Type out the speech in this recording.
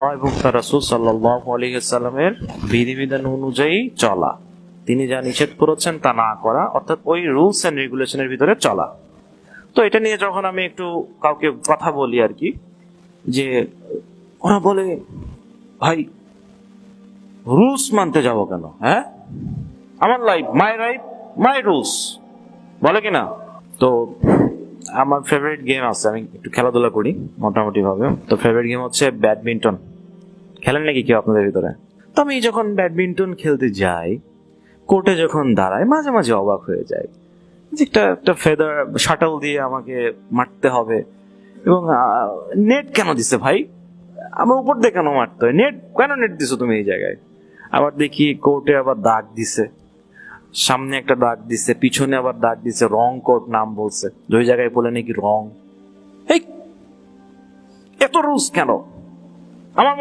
এবং তার রাসূল সাল্লাল্লাহু আলাইহি ওয়াসাল্লামের বিধিবিধান অনুযায়ী চলা, তিনি যা নিষেধ করেছেন তা না করা, অর্থাৎ ওই রুলস এন্ড রেগুলেশনের ভিতরে চলা। তো এটা নিয়ে যখন আমি একটু কাউকে কথা বলি আর কি, যে ওরা বলে ভাই রুলস মানতে যাবো কেন? হ্যাঁ, আমার লাইফ মাই রুলস, বলে কিনা? তো আমার ফেভারিট গেম আছে, আমি একটু খেলাধুলা করি মোটামুটি ভাবে। তো ফেভারিট গেম হচ্ছে ব্যাডমিন্টন। খেলেন নাকি কেউ আপনাদের ভিতরে? তো আমি যখন ব্যাডমিন্টন খেলতে যাই, কোর্টে যখন দাঁড়াই, মাঝে মাঝে অবাক হয়ে যায় যে একটা একটা ফেদার শাটল দিয়ে আমাকে মারতে হবে, এবং নেট কেন দিছে ভাই? আমার উপর দিয়ে কেন মারতে হয়? নেট দিছো তুমি এই জায়গায়? আবার দেখি কোর্টে আবার দাগ দিছে, সামনে একটা দাগ দিছে, পিছনে আবার দাগ দিছে, রং কোর্ট নাম বলছে, ওই জায়গায় বলে নাকি রং। এই এত রুলস কেন? আমার